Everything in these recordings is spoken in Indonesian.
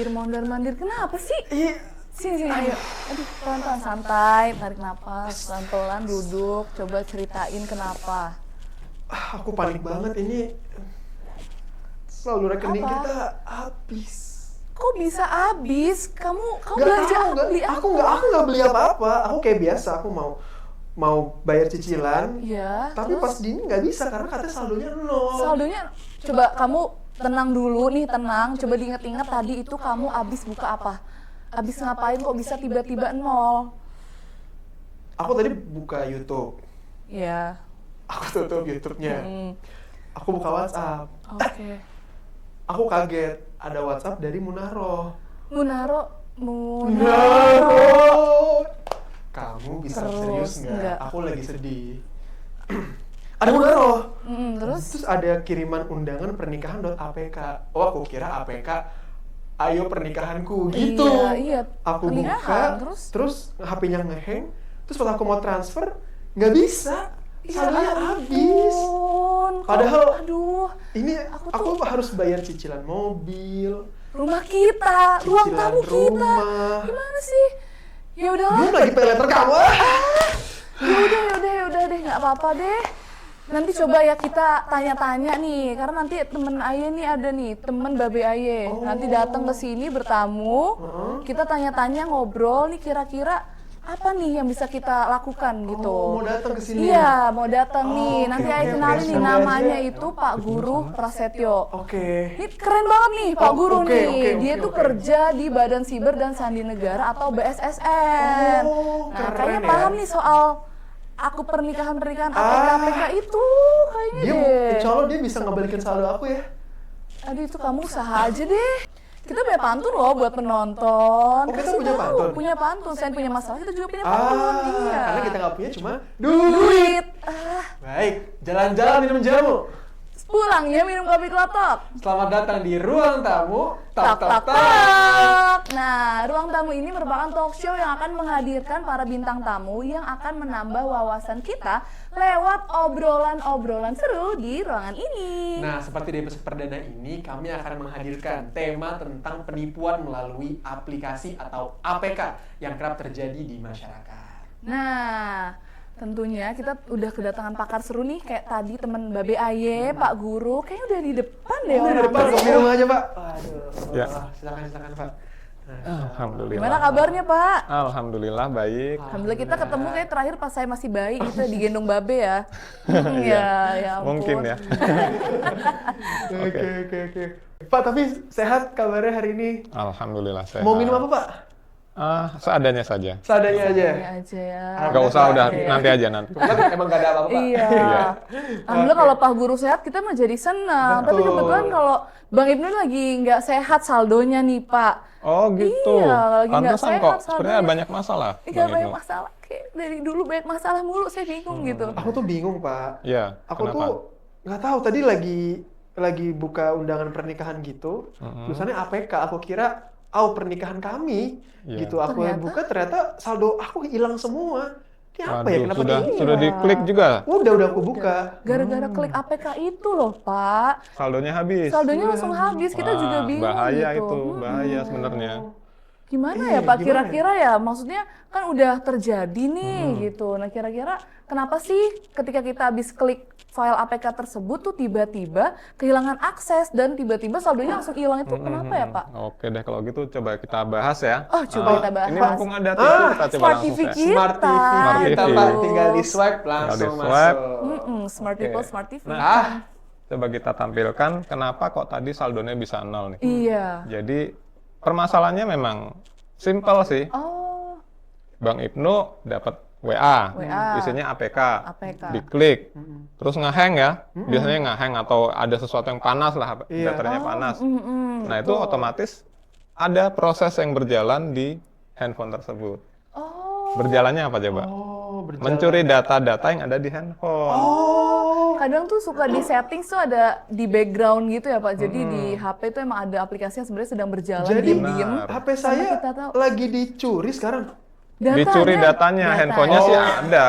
Mondar-mandir. Kenapa sih? Iya. Sini, ayo. Aduh, pelan-pelan, santai. Tarik napas, pelan-pelan duduk. Coba ceritain kenapa. Aku panik banget ini. Saldo rekening Apa? kita habis. Kok bisa habis? Kamu Nggak belanja tahu, beli apa? aku nggak beli apa-apa. Aku kayak biasa, aku mau bayar cicilan. Iya. Tapi terus? pas gini nggak bisa karena katanya saldonya 0. Saldonya, coba kamu tenang dulu nih, tenang. Coba diinget-inget tadi itu kamu habis buka apa? Habis ngapain kok bisa tiba-tiba 0? Aku tadi buka YouTube. Iya. Aku tutup YouTube-nya. Aku buka WhatsApp. Oke. Aku kaget ada WhatsApp dari Munaro. Munaro. Kamu bisa Terus, serius nggak? nggak. Aku lagi sedih. Ada Munaro. Terus? Terus ada kiriman undangan pernikahan.apk. Oh, aku kira APK. Ayo pernikahanku gitu. Iya. Aku Pernikahan, buka, terus HP-nya ngehang. Terus pas aku mau transfer, nggak bisa. Saldonya habis. Padahal, aduh, ini Aku aku harus bayar cicilan mobil, rumah kita, ruang cicilan tamu kita. rumah. Gimana sih? Ya udahlah. Belum lagi pay letter kamu. Ya udah deh, nggak apa-apa deh. Nanti coba ya kita tanya-tanya nih, karena nanti temen Aye nih ada nih, temen Babe Aye. Nanti datang ke sini bertamu, kita tanya-tanya ngobrol nih kira-kira apa nih yang bisa kita lakukan gitu. Oh, mau datang ke sini. Iya, mau datang nih. oke, Nanti oke, Aye oke. kenalin nih Sampai namanya aja. itu Pak Guru Prasetyo. Oke. Ini keren banget nih Pak Guru oke, nih. oke, Dia oke, tuh oke. kerja di Badan Siber dan Sandi Negara atau BSSN. Oh, Nah, keren kayaknya ya. paham nih soal pernikahan APK itu kayaknya Dia, deh. insya Allah dia bisa ngebalikin saldo aku ya. Aduh, itu kamu usaha aja deh. Kita punya pantun loh buat penonton. Oh, kita Kasih punya tahu, pantun? Punya pantun. Selain punya masalah, kita juga punya pantun. Iya. Karena kita nggak punya cuma duit. Duit. Baik, jalan-jalan minum jamu. Pulang ya minum kopi klotok. Selamat datang di ruang tamu. Tak tak tak. Nah, ruang tamu ini merupakan talk show yang akan menghadirkan para bintang tamu yang akan menambah wawasan kita lewat obrolan-obrolan seru di ruangan ini. Nah, seperti di episode perdana ini, kami akan menghadirkan tema tentang penipuan melalui aplikasi atau APK yang kerap terjadi di masyarakat. Nah, tentunya kita udah kedatangan pakar seru nih kayak tadi teman Babe Aye, Pak Guru, kayaknya udah di depan deh Di orangnya. depan kopi rumah aja, Pak. Waduh. Ya. Silakan, Pak. Alhamdulillah. Gimana kabarnya, Pak? Alhamdulillah baik. Alhamdulillah kita ketemu kayak terakhir pas saya masih bayi itu digendong Babe ya. Ya ampun. Mungkin ya. Oke. Pak, tapi sehat kabarnya hari ini? Alhamdulillah sehat. Mau minum apa, Pak? Seadanya saja. Seadanya aja. Ini aja ya. Gak usah, udah Iya. nanti aja nanti. Kan emang gak ada apa-apa. Iya. Iya. Alhamdulillah kalau Pak Guru sehat kita mah jadi senang. Tapi Betul. kebetulan kalau Bang Ibnu lagi nggak sehat saldonya nih Pak. Oh gitu. Iya, lagi nggak Pantesan sehat kok. saldonya. Sebenarnya banyak masalah. Iya Bang banyak Ibnu. masalah. Kayak dari dulu banyak masalah mulu saya bingung gitu. Aku tuh bingung, Pak. Iya. Aku kenapa? tuh nggak tahu tadi lagi buka undangan pernikahan gitu. Tulisannya APK. Aku kira pernikahan kami Iya. gitu. Aku buka ternyata saldo aku hilang semua. Ini apa ya? Waduh, Kenapa sudah gini? sudah diklik juga. Udah aku buka. Gara-gara klik APK itu loh Pak. Saldonya habis. Saldonya langsung habis. Kita juga Wah, bingung bahaya gitu. itu, bahaya sebenarnya. Gimana Iya, ya Pak? gimana Kira-kira ya, maksudnya kan udah terjadi nih gitu. Nah kira-kira kenapa sih ketika kita habis klik file APK tersebut tuh tiba-tiba kehilangan akses dan tiba-tiba saldonya langsung hilang itu kenapa ya Pak? Oke deh kalau gitu coba kita bahas ya. Oh coba kita bahas. Ini mumpung ada TV kita coba Smart langsung TV share. kita. Smart TV Smart kita, TV. Pak. Tinggal di swipe langsung Tinggal di swipe. masuk. Smart Oke. people, smart TV. Nah, Coba kita tampilkan kenapa kok tadi saldonya bisa 0 nih. Iya. Jadi permasalahannya memang simple sih. Oh, Bang Ibnu dapat WA, WA. isinya APK, APK. diklik, terus ngehang ya, biasanya ngehang atau ada sesuatu yang panas lah, Iya. baterainya panas. Nah itu betul. otomatis ada proses yang berjalan di handphone tersebut. Oh, Berjalannya apa coba? berjalan. Mencuri data-data yang ada di handphone. kadang tuh suka di settings tuh ada di background gitu ya Pak. Jadi di HP tuh emang ada aplikasi yang sebenarnya sedang berjalan Jadi diem-diem. Benar. HP saya kita tahu. lagi dicuri sekarang. Dicuri datanya, handphonenya sih ada.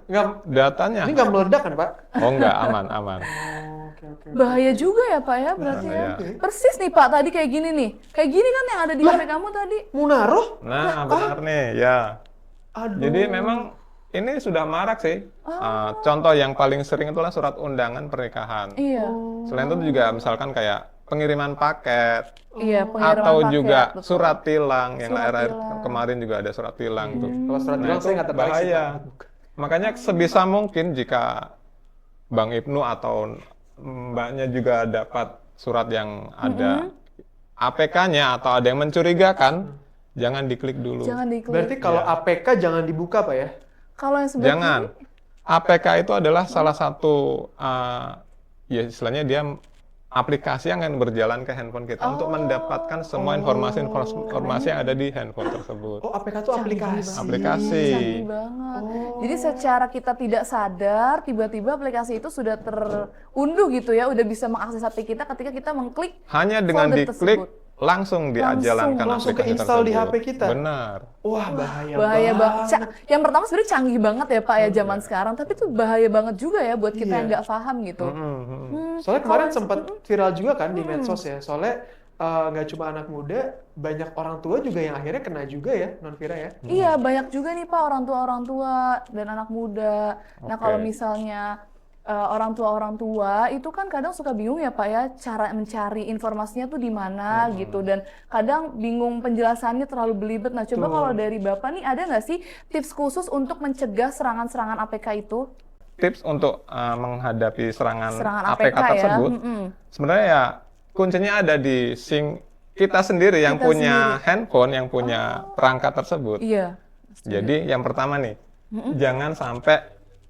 Nggak, Datanya. ini nggak meledak kan, Pak? Oh enggak, aman, aman. oke. Bahaya juga ya Pak ya berarti ya. Bahaya. Persis nih Pak tadi kayak gini nih. Kayak gini kan yang ada di HP kamu tadi. Munaroh? Nah, benar nih, ya. Aduh. Jadi memang ini sudah marak sih. Contoh yang paling sering itulah surat undangan pernikahan. Iya. Selain itu juga misalkan kayak pengiriman paket, Iya, pengiriman atau paket, juga betul. surat tilang yang Surat akhir tilang. kemarin juga ada surat tilang tuh. Kalau surat Nah, tilang itu saya nggak tertarik sih, bahaya. Pak. Makanya sebisa mungkin jika Bang Ibnu atau Mbaknya juga dapat surat yang ada APK-nya atau ada yang mencurigakan, jangan diklik dulu. Jangan diklik. Berarti kalau APK jangan dibuka, Pak ya? Kalau yang sebelah Jangan. kiri, APK itu adalah salah satu ya istilahnya dia aplikasi yang akan berjalan ke handphone kita untuk mendapatkan semua informasi yang ada di handphone tersebut. Oh, APK itu aplikasi. Aplikasi. canggih banget. Jadi secara kita tidak sadar, tiba-tiba aplikasi itu sudah terunduh gitu ya, udah bisa mengakses HP kita ketika kita mengklik Hanya dengan folder diklik tersebut. langsung dijalankan langsung aplikasi keinstall di tersebut. HP kita? Benar. Wah, bahaya Bahaya banget. banget. Yang pertama sebenarnya canggih banget ya Pak ya zaman sekarang, tapi itu bahaya banget juga ya buat kita yang nggak paham gitu. Soalnya kemarin sempat viral juga kan di medsos ya. Soalnya nggak cuma anak muda, banyak orang tua juga yang akhirnya kena juga ya, Non Vira ya. Iya, banyak juga nih Pak orang tua dan anak muda. Nah, Oke. kalau misalnya orang tua itu kan kadang suka bingung ya Pak ya cara mencari informasinya tuh di mana gitu, dan kadang bingung penjelasannya terlalu belibet. Nah, coba kalau dari Bapak nih ada nggak sih tips khusus untuk mencegah serangan-serangan APK itu? Tips untuk menghadapi serangan Serangan APK APK ya. tersebut, sebenarnya ya kuncinya ada di kita sendiri yang Kita punya handphone, yang punya perangkat tersebut. Iya. Jadi yang pertama nih, jangan sampai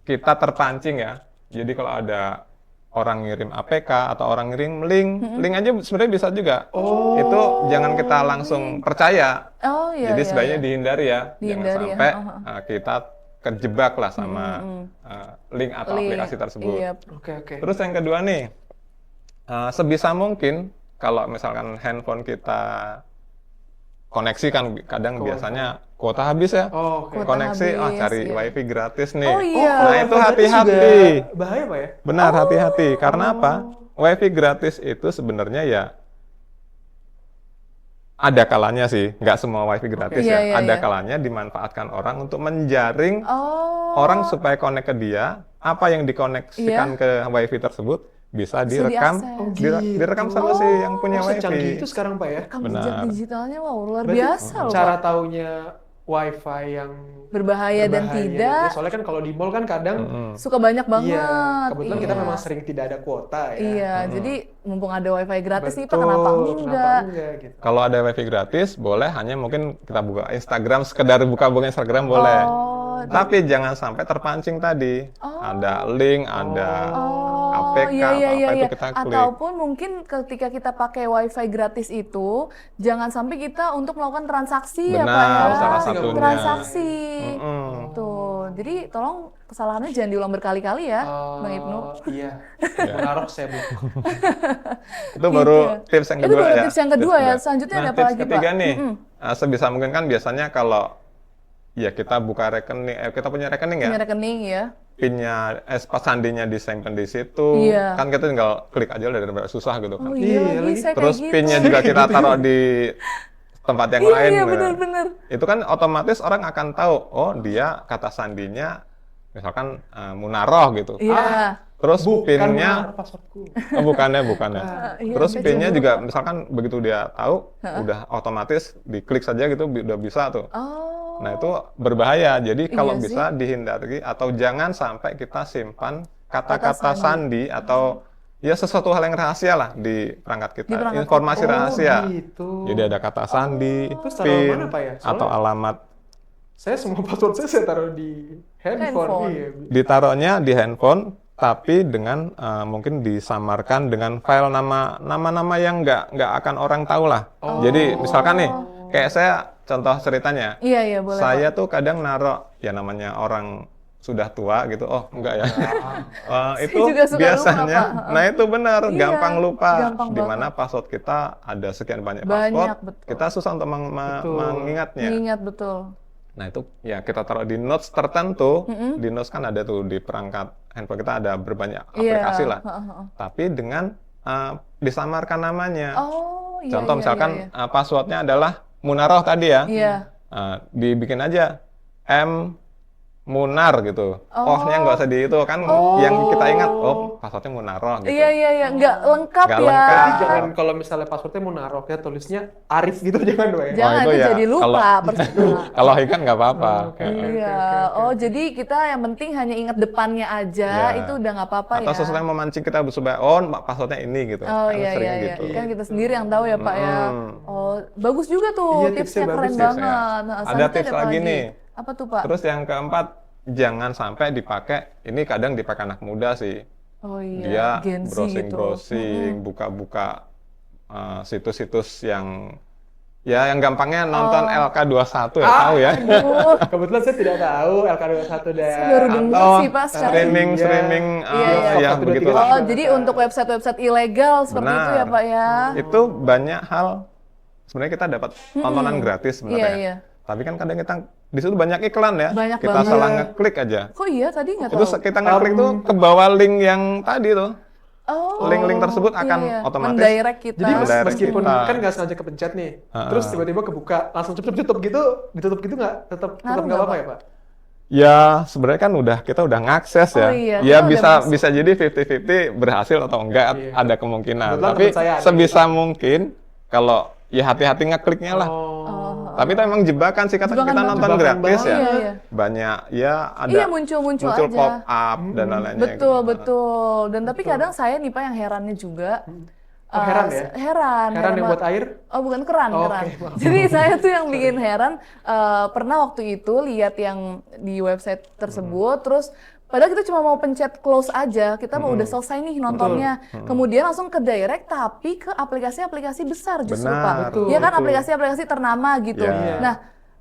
kita terpancing ya. Jadi kalau ada orang ngirim APK atau orang ngirim link aja sebenarnya bisa juga. Itu jangan kita langsung percaya. Oh iya. Jadi iya, sebaiknya iya. dihindari ya. Dihindari ya, Jangan sampai kita terjebak lah sama link atau Link, aplikasi tersebut. Iya. Oke. Terus yang kedua nih, sebisa mungkin kalau misalkan handphone kita koneksi kan kadang biasanya kuota habis ya. Oh, oke. Kuota Koneksi, habis, cari iya. wifi gratis nih. Oh, iya. Nah itu Gratis hati-hati. juga bahaya, Pak ya? Benar, hati-hati. Karena apa? Wifi gratis itu sebenarnya ya ada kalanya sih, nggak semua wifi gratis Iya, ya. iya, Ada iya. kalanya dimanfaatkan orang untuk menjaring Oh. orang supaya connect ke dia. Apa yang dikoneksikan ke wifi tersebut bisa direkam, diakses. direkam sama si yang punya Oh, secanggih wifi. itu sekarang, Pak ya? Rekam jejak Benar. digitalnya wow luar Berarti biasa loh cara Pak. taunya wifi yang Berbahaya dan tidak. Soalnya kan kalau di mall kan kadang Suka banyak banget. iya, kebetulan kita Iya. memang sering tidak ada kuota ya. Iya, jadi mumpung ada wifi gratis nih Pak, Betul, kenapa kenapa enggak? enggak gitu. Kalau ada wifi gratis, boleh hanya mungkin kita buka Instagram, sekedar buka-buka Instagram boleh. Oh, Tapi jangan sampai terpancing tadi. Ada link, ada APK, iya, iya, apa-apa iya, itu iya. kita klik. Ataupun mungkin ketika kita pakai wifi gratis itu, jangan sampai kita untuk melakukan transaksi ya Pak ya. Benar, salah satunya. Transaksi. Tuh, jadi tolong kesalahannya jangan diulang berkali-kali ya, Bang Ibnu. Iya. Menaruh saya Bu. Itu baru tips yang Itu kedua baru ya. tips yang kedua ya. Selanjutnya ada apa tips lagi, Pak? ketiga nih, sebisa mungkin kan biasanya kalau ya kita buka rekening, kita punya rekening ya, Punya rekening ya. pinnya, sandinya disimpan di situ, Iya. kan kita tinggal klik aja udah daripada susah gitu kan. Oh iya, Iya, lagi. bisa Terus kayak gitu. pinnya juga kita taruh di tempat yang lain. Iya, ya. benar-benar. Itu kan otomatis orang akan tahu, oh dia kata sandinya misalkan Munaroh gitu. Iya. Terus Bukan pinnya, benar passwordku. oh, bukannya. iya, Terus saya pinnya juga juga misalkan begitu dia tahu, udah otomatis diklik saja gitu, udah bisa tuh. Oh. Nah itu berbahaya, jadi kalau Iya bisa dihindari atau jangan sampai kita simpan kata-kata Kata sandi atau ya sesuatu hal yang rahasia lah di perangkat kita, Di perangkat informasi kita. rahasia. Gitu. Jadi ada kata sandi, Terus taruh pin, mana, Pak ya? Soalnya- atau alamat. Saya semua password saya taruh di handphone. Handphone. Iya. Ditaruhnya di handphone, tapi dengan mungkin disamarkan dengan file nama-nama yang nggak akan orang tahu lah. Jadi misalkan nih, kayak saya contoh ceritanya. Iya, iya, boleh. Saya tuh kadang naruh ya namanya orang sudah tua gitu. Oh, enggak ya. Itu juga suka biasanya. lupa, Pak. Nah, itu benar, Iya, gampang lupa. gampang Di mana password kita ada sekian banyak Banyak, password. betul. Kita susah untuk mengingatnya. Ingat betul. Nah, itu ya kita taruh di notes tertentu. Di notes kan ada tuh di perangkat handphone kita ada berbanyak Iya. aplikasi lah, Heeh. tapi dengan disamarkan namanya. Oh, iya, Contoh iya, misalkan iya, passwordnya adalah Munaroh tadi ya, iya. dibikin aja M Munar gitu. Oh. Oh-nya nggak usah di itu kan, yang kita ingat, oh passwordnya Munaroh gitu. Iya, iya, iya, nggak lengkap Nggak ya. lengkap. Jadi jangan kalau misalnya passwordnya mau naruh ya tulisnya Arif gitu jangan doang ya. Jangan, itu itu ya, jadi lupa percuma. Kalau ikan nggak apa-apa. Iya, oh jadi kita yang penting hanya ingat depannya aja, Ya. itu udah nggak apa-apa ya. Atau sesuatu yang memancing kita supaya, oh passwordnya ini gitu. Oh Kan iya, seringnya iya, iya. gitu. Kan kita sendiri yang tahu ya Pak ya. Oh, bagus juga Iya, tuh, tipsnya tipsnya keren bagus, banget. tipsnya. Nah, Ada selanjutnya tips apa lagi nih. Apa tuh Pak? Terus yang keempat, jangan sampai dipakai, ini kadang dipakai anak muda sih. Oh iya, Dia Gen Z gitu. browsing-browsing, buka-buka situs-situs yang yang gampangnya nonton LK21 ya, tahu ya. Aduh, Kebetulan saya tidak tahu LK21 dan saya baru dengar Atau sih Pak sekarang. streaming Iya, iya. ya Satu, dua, begitu tiga, lah. Oh, jadi untuk website-website ilegal seperti itu ya Benar. Pak ya. Itu banyak hal, sebenarnya kita dapat tontonan gratis sebenarnya. Iya, iya. Tapi kan kadang kita di situ banyak iklan ya. Banyak kita banget. salah ngeklik aja. Kok iya tadi nggak Terus tahu? kita ngeklik tuh ke bawah link yang tadi tuh. Oh, Link-link tersebut iya, akan iya. otomatis mendirect kita. Jadi Mendirect meskipun kita. kan nggak sengaja kepencet nih, Ha-ha. terus tiba-tiba kebuka langsung tutup gitu, ditutup gitu nggak? Tetap Ngaruh nggak nggak, apa-apa Pak? ya Pak? Ya, sebenarnya kan kita udah ngakses ya. Oh iya, Ya kita udah bisa masuk. bisa jadi 50-50 berhasil atau enggak, Iya. ada kemungkinan. Kebetulan Tapi teman saya ada sebisa mungkin kalau ya hati-hati ngekliknya lah. Oh. Tapi itu emang jebakan sih, kata Jebakan kita banget. nonton Jebakan gratis banget. ya. Iya, iya. Banyak ya ada Iya, muncul aja. pop up dan lain-lainnya. Betul, gitu. betul. Dan tapi kadang saya nih Pak yang herannya juga. Oh, heran ya? Heran. Heran yang banget. buat air? Oh, bukan keran, Oh, keran. oke, maaf. Jadi saya tuh yang bikin heran, pernah waktu itu lihat yang di website tersebut, terus padahal kita cuma mau pencet close aja, kita mau udah selesai nih nontonnya. Kemudian langsung ke direct, tapi ke aplikasi-aplikasi besar justru Benar. Pak. Betul, Iya kan, betul. aplikasi-aplikasi ternama gitu. Iya. Nah,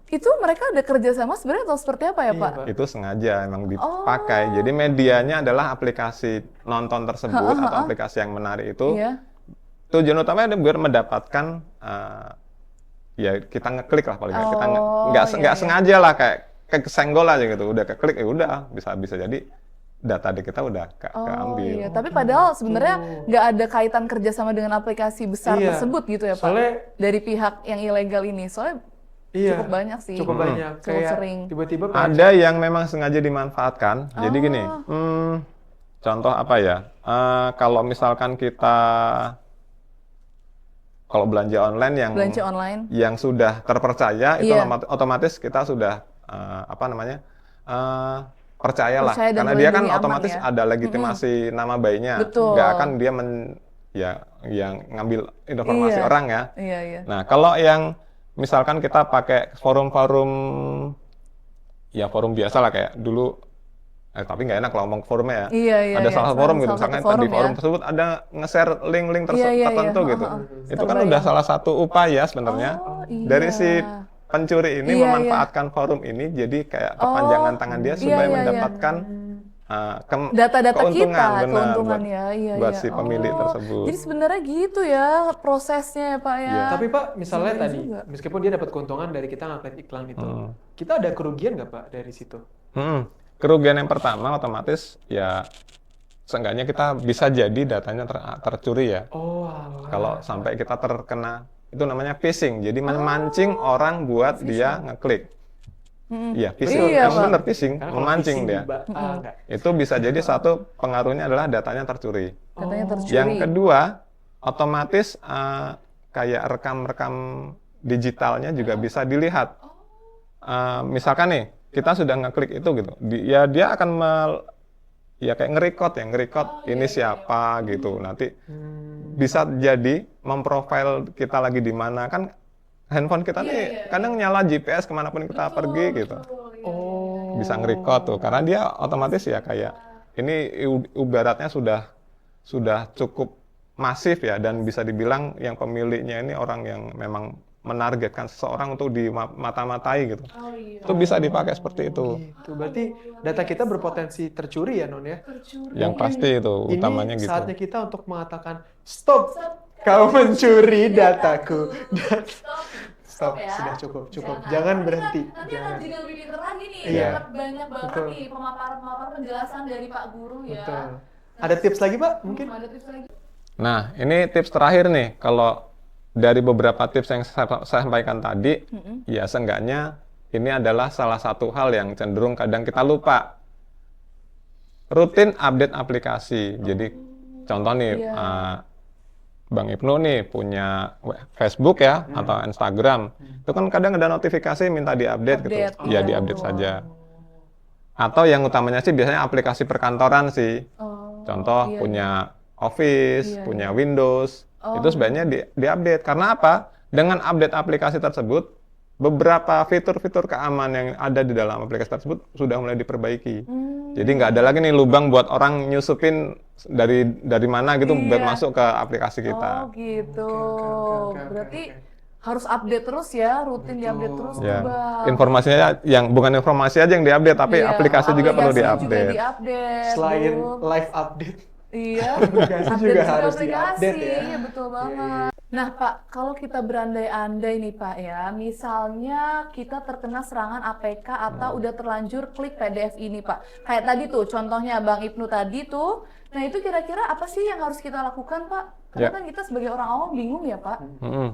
itu mereka ada kerjasama sebenarnya atau seperti apa ya Iya, Pak? Pak. Itu sengaja emang Oh. dipakai. Jadi medianya adalah aplikasi nonton tersebut atau aplikasi yang menarik itu. Iya. Tujuan utamanya biar mendapatkan ya kita ngeklik lah paling nggak. Kita Oh, nggak iya, nggak iya. sengaja lah kayak kesenggol aja gitu. Udah keklik ya udah bisa jadi data di kita udah Oh keambil. iya, tapi padahal sebenarnya nggak ada kaitan kerjasama dengan aplikasi besar Iya. tersebut gitu ya Pak? Soalnya- Dari pihak yang ilegal ini, soalnya Iya. cukup banyak sih. Cukup banyak. Cukup Kayak sering. tiba-tiba Ada yang memang sengaja dimanfaatkan. Jadi gini, Oh. contoh apa ya? Kalau misalkan kita kalau belanja online Belanja online. yang sudah terpercaya itu Iya. otomatis kita sudah percayalah Percaya dan karena dia kan melindungi aman otomatis ya. ada legitimasi nama bayinya. Betul. Nggak akan dia yang ngambil informasi Iya. orang ya. Iya, iya. Nah, kalau yang misalkan kita pakai forum-forum, ya forum biasa lah kayak dulu, tapi nggak enak kalau ngomong forumnya ya. Iya, iya, Ada iya. salah forum gitu, Salah misalkan satu di forum ya. tersebut ada nge-share link-link Iya, iya, tertentu iya. gitu. Heeh, Itu kan terbayang. udah salah satu upaya sebenarnya Oh, iya. dari si pencuri ini Iya, memanfaatkan forum ini jadi kayak kepanjangan tangan dia iya, supaya iya, iya. mendapatkan Data-data keuntungan, kita, benar, keuntungan buat- ya, iya, buat iya. si pemilik tersebut. Jadi sebenarnya gitu ya prosesnya ya Pak ya. Iya. Tapi Pak, misalnya Iya tadi, juga. meskipun dia dapat keuntungan dari kita ngaklik iklan itu, kita ada kerugian nggak Pak dari situ? Kerugian yang pertama otomatis ya seenggaknya kita bisa jadi datanya tercuri ya. Oh, alah. Kalau sampai kita terkena, itu namanya phishing. Jadi memancing orang buat dia ngeklik. Iya, phishing. Iya, Yang Pak. benar phishing, Karena kalau memancing phishing dia. enggak. Itu bisa jadi satu pengaruhnya adalah datanya tercuri. Katanya tercuri. Yang kedua, otomatis kayak rekam-rekam digitalnya juga bisa dilihat. Misalkan nih, kita sudah ngeklik itu gitu, dia akan ya kayak nge-record ini siapa gitu. Nanti bisa jadi memprofile kita lagi di mana, kan handphone kita nih kadang nyala GPS kemanapun kita pergi gitu. Oh. Bisa nge-record tuh, karena dia otomatis ya kayak ini ibaratnya sudah cukup masif ya, dan bisa dibilang yang pemiliknya ini orang yang memang menargetkan seseorang untuk dimata-matai gitu. Itu bisa dipakai seperti itu. Gitu. Berarti data kita berpotensi tercuri ya Non ya? Yang pasti itu utamanya Ini gitu. saatnya kita untuk mengatakan stop, kau mencuri dataku. Stop, ya. sudah cukup. Jangan berhenti. Nanti akan Jangan. jadi lebih pintar lagi nih. Iya. Dapat banyak banget Betul. nih pemaparan penjelasan dari Pak Guru ya. Betul. Ada tips lagi, Pak? Mungkin? Ada tips lagi. Nah, ini tips terakhir nih. Kalau dari beberapa tips yang saya sampaikan tadi, ya seenggaknya ini adalah salah satu hal yang cenderung kadang kita lupa. Rutin update aplikasi. Jadi contoh nih, Bang Ibnu nih punya Facebook ya atau Instagram. Itu kan kadang ada notifikasi minta diupdate gitu. Update, Ya iya, diupdate betul. saja. Atau yang utamanya sih biasanya aplikasi perkantoran sih. Contoh iya, punya Office, Iya, punya Windows. Itu sebaiknya diupdate. Karena apa? Dengan update aplikasi tersebut, beberapa fitur-fitur keamanan yang ada di dalam aplikasi tersebut sudah mulai diperbaiki. Jadi nggak ada lagi nih lubang buat orang nyusupin dari mana gitu biar Iya. masuk ke aplikasi kita. Oh gitu. Oke. Berarti harus update terus ya, rutin diupdate terus tuh, Ya, Bang. informasinya yang bukan informasi aja yang diupdate, tapi Iya, aplikasi juga perlu aplikasinya juga diupdate. diupdate, Selain Bung. live update, Iya, aplikasi update juga harus aplikasi, diupdate ya. iya betul banget. Nah Pak, kalau kita berandai-andai nih Pak ya, misalnya kita terkena serangan APK atau udah terlanjur klik PDF ini Pak. Kayak tadi tuh contohnya Bang Ibnu tadi tuh, nah itu kira-kira apa sih yang harus kita lakukan Pak? Karena Ya. kan kita sebagai orang awam bingung ya Pak.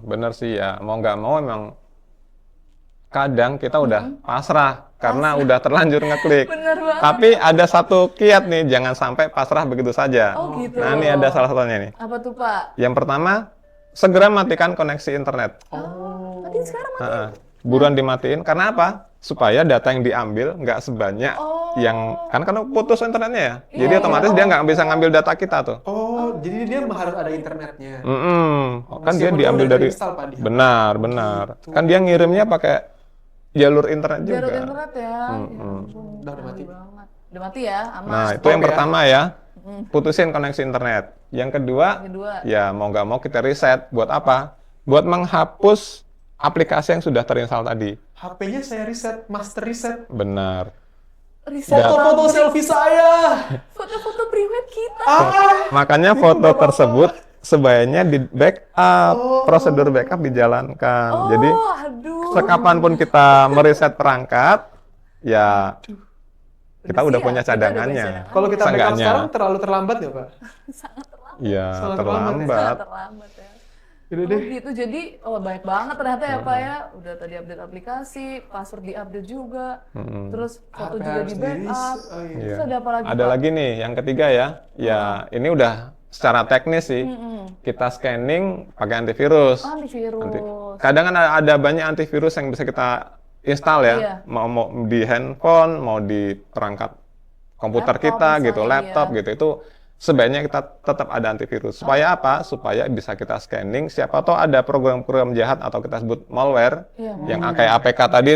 Bener sih ya, mau nggak mau emang kadang kita udah pasrah karena udah terlanjur ngeklik. Bener banget. Tapi ada satu kiat nih, jangan sampai pasrah begitu saja. Oh gitu. Nah ini ada salah satunya nih. Apa tuh Pak? Yang pertama, segera matikan koneksi internet. Matiin sekarang mati. Buruan dimatiin, karena apa? Supaya data yang diambil nggak sebanyak yang, karena putus internetnya ya. Jadi otomatis dia nggak bisa ngambil data kita tuh. Oh, jadi dia harus ada internetnya. Kan dia Meskipun diambil udah dari, terinstall, Pak, di HP. benar. Kan dia ngirimnya pakai jalur internet juga. Jalur internet ya. Ya ampun, Udah mati. banget. Udah mati ya, aman. Nah, itu Stop yang ya. pertama ya. Putusin koneksi internet. Yang kedua, Kedua. ya mau nggak mau kita reset. Buat apa? Buat menghapus aplikasi yang sudah terinstall tadi. HP-nya saya reset, master reset. Benar. Riset Foto-foto selfie saya. foto-foto private kita. Makanya foto tersebut sebaiknya di backup, prosedur backup dijalankan. Jadi Oh, aduh. sekapanpun kita mereset perangkat, ya kita udah siap, punya kita udah cadangannya. punya Kalau kita backup Seenggaknya. sekarang terlalu terlambat ya, Pak? Sangat terlambat. Iya, Sangat terlambat. Terlambat ya. Udah Oh deh. gitu, jadi banyak banget ternyata ya Pak ya. Udah tadi update aplikasi, password di-update juga. Terus foto juga harus di backup. di-reset. Oh, iya. Terus ada apa lagi Ada Pak? lagi nih, yang ketiga ya. Ya, ini udah secara teknis sih. Kita scanning pakai antivirus. Antivirus. Kadang kan ada banyak antivirus yang bisa kita install ya. Iya. Mau di handphone, mau di perangkat komputer Laptop kita gitu, misalnya, laptop iya. gitu. Itu sebaiknya kita tetap ada antivirus. Supaya apa? Supaya bisa kita scanning. Siapa tahu ada program-program jahat atau kita sebut malware Iya, yang kayak APK tadi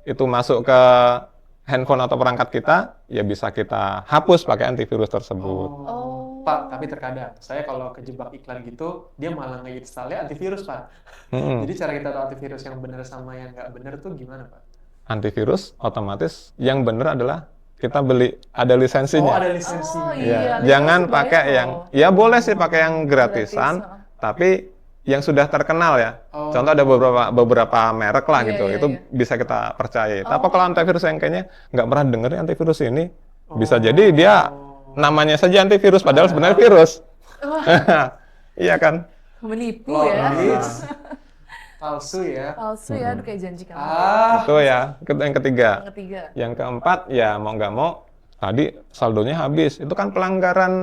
itu masuk ke handphone atau perangkat kita, ya bisa kita hapus pakai antivirus tersebut. Oh. Pak, tapi terkadang saya kalau kejebak iklan gitu, dia malah nge-installnya antivirus, Pak. Mm-mm. Jadi cara kita tahu antivirus yang benar sama yang nggak benar tuh gimana, Pak? Antivirus otomatis yang benar adalah kita beli, ada Oh, lisensinya. ada lisensi. Oh, Ya, iya. jangan lisensi pakai bayar yang, loh. ya boleh sih pakai yang gratisan, Gratis, tapi yang sudah terkenal ya. Oh. Contoh ada beberapa merek lah Iya, gitu, iya, itu iya. bisa kita percaya. Tapi kalau antivirus yang kayaknya nggak pernah dengerin antivirus ini, bisa jadi dia namanya saja antivirus, padahal sebenarnya virus. Iya kan? Menipu Loh, ya. guys. Palsu ya. Palsu ya, aduh kayak janji kamu. Itu ya, yang ketiga. Yang ketiga. Yang keempat, ya mau nggak mau, tadi saldonya habis. Itu kan pelanggaran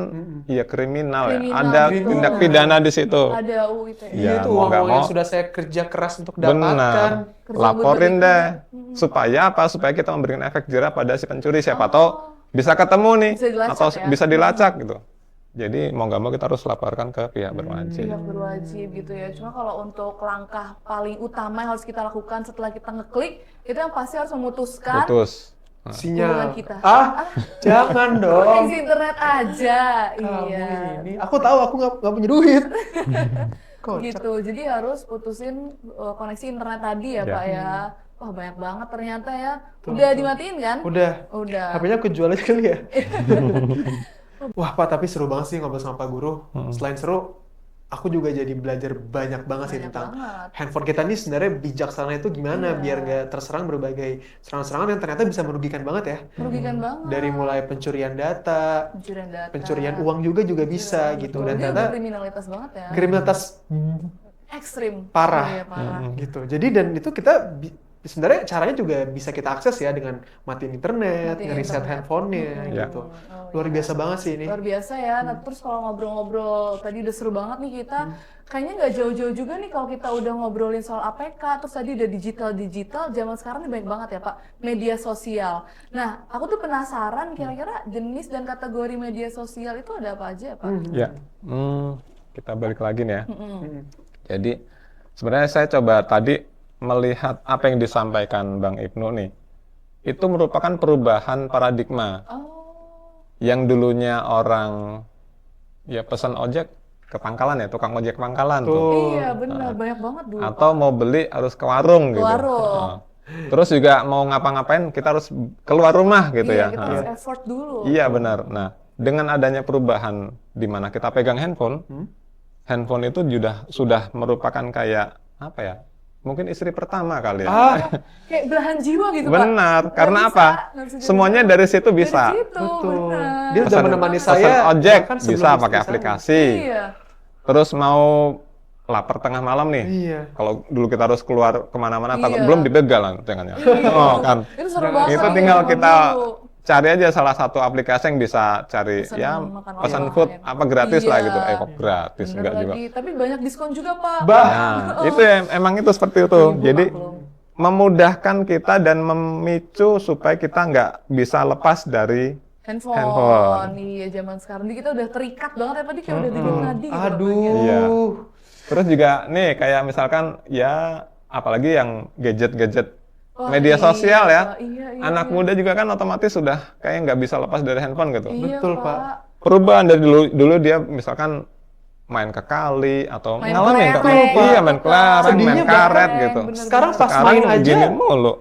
ya kriminal ya. Kriminal, Ada betul. tindak pidana di situ. Ada UU ITE. Iya, Iya, itu mau nggak uang-uang yang mau. sudah saya kerja keras untuk Benar. dapatkan. Kerja Laporin buntut deh. Supaya apa? Supaya kita memberikan efek jerah pada si pencuri. Siapa tahu bisa ketemu nih. Bisa dilacak atau ya? bisa dilacak gitu. Jadi mau nggak mau kita harus laporkan ke pihak berwajib. Pihak berwajib gitu ya. Cuma kalau untuk langkah paling utama yang harus kita lakukan setelah kita ngeklik, itu yang pasti harus memutuskan Putus. hubungan Sinyal. kita. Jangan dong. Koneksi internet aja. Kamu Iya. ini. Aku tahu aku nggak punya duit. Kocak. Gitu. Jadi harus putusin koneksi internet tadi ya, Ya. Pak ya. Wah, banyak banget ternyata ya. Udah dimatiin kan? Udah. Udah. HP-nya aku jual aja kali ya. Wah, Pak, tapi seru banget sih ngobrol sama Pak Guru. Selain seru, aku juga jadi belajar banyak banget sih Banyak tentang banget. handphone kita nih sebenarnya bijaksana itu gimana Iya. biar nggak terserang berbagai serangan-serangan yang ternyata bisa merugikan banget ya. Merugikan banget. Dari mulai pencurian data, pencurian data, pencurian uang juga bisa Pencurian, gitu. betul. Dan Ini ternyata udah kriminalitas banget ya. kriminalitas Ekstrim. parah. Iya, parah. gitu. Jadi dan itu kita sebenarnya caranya juga bisa kita akses ya dengan matiin internet, Matiin ngeriset internet. handphonenya Iya. gitu. Oh, Luar iya. biasa banget sih ini. Luar biasa ya. Nah, terus kalau ngobrol-ngobrol tadi udah seru banget nih kita. Kayaknya nggak jauh-jauh juga nih kalau kita udah ngobrolin soal APK, terus tadi udah digital, zaman sekarang nih banyak banget ya Pak, media sosial. Nah, aku tuh penasaran kira-kira jenis dan kategori media sosial itu ada apa aja ya Pak? Ya, kita balik lagi nih ya. Hmm. Jadi sebenarnya saya coba tadi melihat apa yang disampaikan Bang Ibnu nih. Itu merupakan perubahan paradigma. Oh, Yang dulunya orang ya pesan ojek ke pangkalan ya, tukang ojek pangkalan tuh. Tuh. iya benar, banyak banget dulu. Atau mau beli harus ke warung gitu. warung. Terus juga mau ngapa-ngapain kita harus keluar rumah gitu Iya, ya. kita harus effort dulu. Iya benar. Nah, dengan adanya perubahan di mana kita pegang handphone, handphone itu sudah merupakan kayak apa ya? Mungkin istri pertama kali ya. Kayak belahan jiwa gitu Pak. Benar, Nggak karena bisa, apa? nggak bisa jadi Semuanya dari situ bisa. Dari situ, Betul. benar. Dia udah menemani Pesan saya ojek bahkan sebelum bisa istri pakai saya. aplikasi. Iya. Terus mau lapar tengah malam nih. Iya. Kalau dulu kita harus keluar kemana-mana, takut Iya. belum dibegal kan tangannya. Oh kan. Itu seru banget. Itu Iya, tinggal zaman kita dulu. cari aja salah satu aplikasi yang bisa cari Pesan ya makan pesan online. food apa gratis lah Iya. gitu. Kok gratis Bener enggak juga. lagi. Tapi banyak diskon juga Pak. Nah, itu ya, emang itu seperti itu. Ibu Jadi maklum. memudahkan kita dan memicu supaya kita nggak bisa lepas dari Handphone. Iya, zaman sekarang ini kita udah terikat banget ya Pak. Dia kayak udah jadi nadi gitu Aduh. rasanya. Iya. Terus juga nih kayak misalkan ya apalagi yang gadget-gadget Wah, media iya, sosial ya. Pak. Iya, Anak muda juga kan otomatis sudah kayak nggak bisa lepas dari handphone gitu. Iya, Betul, Pak. Perubahan dari dulu dia misalkan main ke kali atau Main ngalamin nggak? kelereng. Iya main kelereng, Sedihnya main karet bener, gitu. bener. Sekarang pas Sekarang main aja, gini mulu.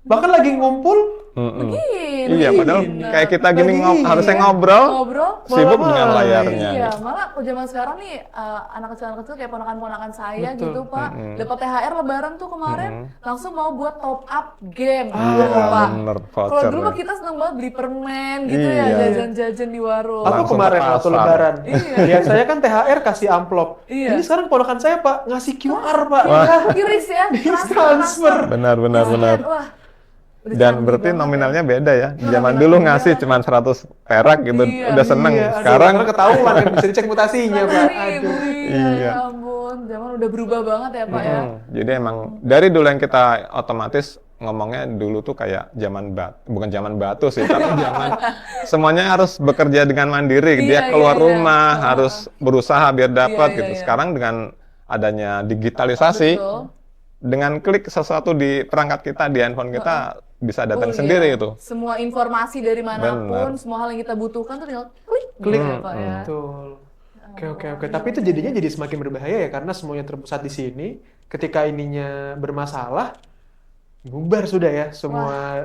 bahkan lagi ngumpul, Begini. Iya, padahal Nah, kayak kita gini Lagi, harusnya iya. ngobrol, Ngobrol. sibuk malah dengan main. layarnya. Iya, malah kalau zaman sekarang nih anak kecil kayak ponakan-ponakan saya Betul. gitu Pak, dapat THR Lebaran tuh kemarin, langsung mau buat top up game, Iya, Pak. bener, Kalau voucher dulu ya. mah kita seneng banget beli permen gitu ya, Iya. jajan-jajan di warung. aku Langsung kemarin ke waktu pasar. lebaran, Iya. biasanya kan THR kasih amplop. Iya. Ini sekarang ponakan saya Pak, ngasih QR Pak. Kiris ya, Transfer. Benar. Wah, udah Dan canggih berarti banget nominalnya beda ya. Zaman Nominalnya dulu beda. ngasih cuma 100 perak gitu, Iya, udah seneng. Iya, aduh, Sekarang karena ketahuan kan bisa dicek mutasinya Pak. Aduh. Iya, Iya. ya ampun, zaman udah berubah banget ya Pak ya. Jadi emang dari dulu yang kita otomatis ngomongnya dulu tuh kayak bukan zaman batu sih, tapi zaman semuanya harus bekerja dengan mandiri. Iya, Dia keluar iya, iya. rumah harus berusaha biar Iya, dapat gitu. iya. Sekarang dengan adanya digitalisasi, Betul. dengan klik sesuatu di perangkat kita di handphone kita bisa datang Oh, iya. sendiri itu. Semua informasi dari manapun, Benar. semua hal yang kita butuhkan tuh tinggal klik ya, Pak ya. Betul. Oke. Tapi itu jadinya jadi semakin berbahaya ya karena semuanya terpusat di sini. Ketika ininya bermasalah, bubar sudah ya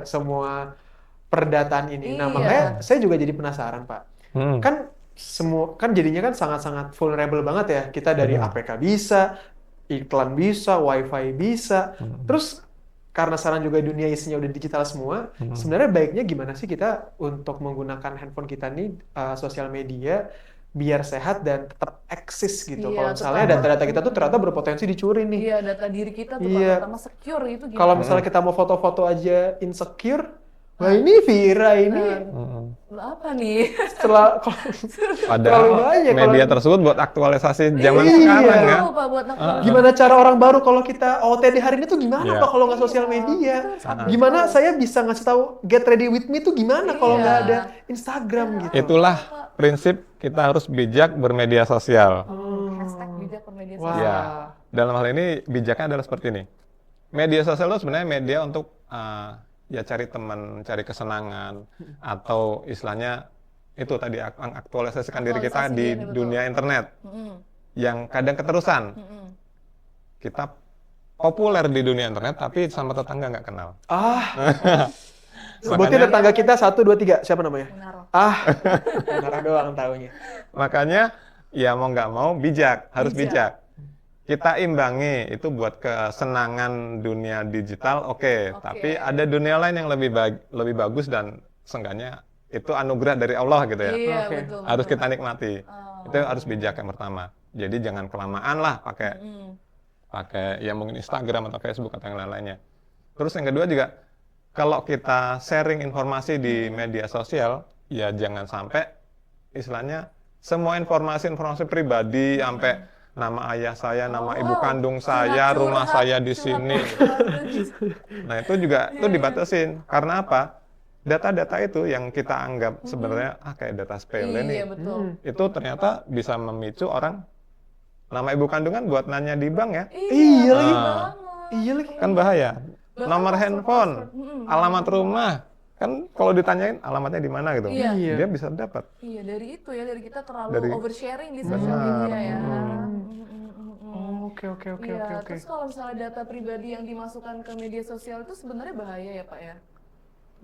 semua perdataan ini. Nah, Iya. makanya saya juga jadi penasaran, Pak. Kan jadinya kan sangat-sangat vulnerable banget ya. Kita dari APK bisa, iklan bisa, WiFi bisa. Terus karena sekarang juga dunia isinya udah digital semua, sebenarnya baiknya gimana sih kita untuk menggunakan handphone kita nih sosial media biar sehat dan tetap eksis gitu. Iya, Kalau misalnya terutama- data-data kita tuh ternyata berpotensi dicuri nih. Iya, data diri kita tuh Iya. pertama secure gitu gimana? Kalau misalnya kita mau foto-foto aja insecure, wah ini Vira ini Apa nih? setelah terlalu banyak. Media Kalau- tersebut buat aktualisasi zaman Iya. sekarang ya. Betul, Pak, buat nakal. Gimana cara orang baru kalau kita OOTD hari ini tuh gimana Iya. Pak kalau nggak sosial media? Gimana saya bisa ngasih tahu get ready with me tuh gimana kalau nggak Iya. ada Instagram gitu? Itulah prinsip kita harus bijak bermedia sosial. Hashtag bijak bermedia Wah. sosial. Ya, dalam hal ini bijaknya adalah seperti ini. Media sosial itu sebenarnya media untuk ya cari teman, cari kesenangan, atau istilahnya itu tadi aktualisasikan diri kita Aktualisasi di diri, betul. dunia internet Mm-mm. yang kadang keterusan. Mm-mm. Kita populer di dunia internet tapi sama tetangga nggak kenal. Sebutin Makanya- tetangga kita 1, 2, 3 siapa namanya? Munaro. Munarah doang taunya. Makanya ya mau nggak mau harus Bijak. bijak. Kita imbangi itu buat kesenangan dunia digital, oke. Tapi ada dunia lain yang lebih bagus dan seenggaknya itu anugerah dari Allah gitu ya. Iya, Oke. betul. Harus betul. kita nikmati. Itu harus bijak yang pertama. Jadi jangan kelamaan lah pakai ya mungkin Instagram atau Facebook atau yang lain-lainnya. Terus yang kedua juga kalau kita sharing informasi di media sosial, ya jangan sampai istilahnya semua informasi pribadi sampai nama ayah saya, nama ibu kandung saya, rumah saya di sini. Nah, itu juga itu dibatasin. Karena apa? Data-data itu yang kita anggap sebenarnya kayak data sepele nih. Iya, betul. Itu ternyata bisa memicu orang nama ibu kandungan buat nanya di bank ya. Iya lagi. banget. Iya lagi. Kan bahaya. Nomor handphone, alamat rumah. Kan kalau ditanyain alamatnya di mana gitu. Iya. Dia bisa dapat. Iya, dari itu ya, dari kita terlalu Dari- oversharing di sosial media ya. Oke, oke, oke, Iya, oke, oke. terus kalau misalnya data pribadi yang dimasukkan ke media sosial itu sebenarnya bahaya ya, Pak ya?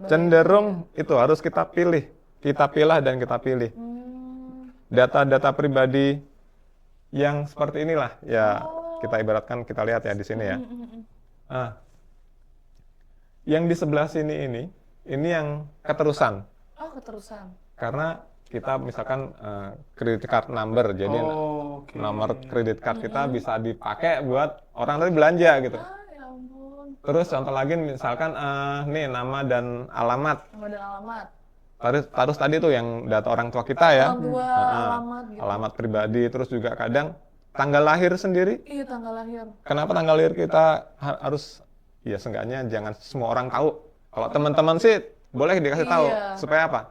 Cenderung itu harus kita pilih. Kita pilah dan kita pilih. Data-data pribadi yang seperti inilah ya kita ibaratkan kita lihat ya di sini ya. Yang di sebelah sini ini yang keterusan. Oh, keterusan. Karena kita misalkan credit card number, jadi Oke. nomor credit card kita bisa dipakai buat orang tadi belanja gitu. Ah, ya ampun. Terus contoh lagi misalkan nih nama dan alamat. Nama dan alamat. Terus tadi tuh yang data orang tua kita ya. Orang tua, alamat gitu. Alamat pribadi, terus juga kadang tanggal lahir sendiri. Iya, tanggal lahir. Kenapa tanggal lahir kita harus ya seenggaknya jangan semua orang tahu. Kalau teman-teman sih boleh dikasih tahu Iya. supaya apa?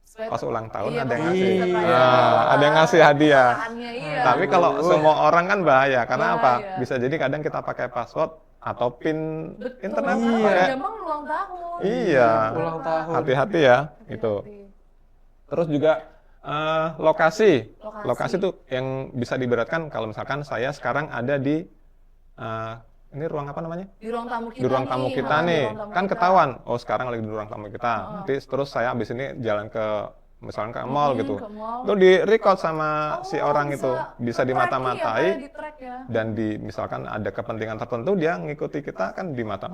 Supaya- Pas ulang tahun Iya, ada yang pas ngasih. bisa tayang. Nah, ada yang ngasih hadiah. Kesalahannya, iya. Tapi kalau semua orang kan bahaya. Karena Bahaya. apa? Bisa jadi kadang kita pakai password atau PIN Betul, internet. karena pakai. gampang ulang tahun. Iya. Ulang tahun. Hati-hati ya itu. Hati-hati. Terus juga lokasi. Lokasi. Lokasi tuh yang bisa diberatkan kalau misalkan saya sekarang ada di ini ruang apa namanya? Di ruang tamu kita Di ruang tamu nih. kita Di nih. ruang tamu Kan kita. ketahuan. Oh, sekarang lagi di ruang tamu kita. Nanti terus saya habis ini jalan ke misalnya ke mall gitu. ke mall. Itu di-record sama si orang itu. Bisa di dimata-matai. track ya. Dan misalkan ada kepentingan tertentu dia ngikuti kita kan di mata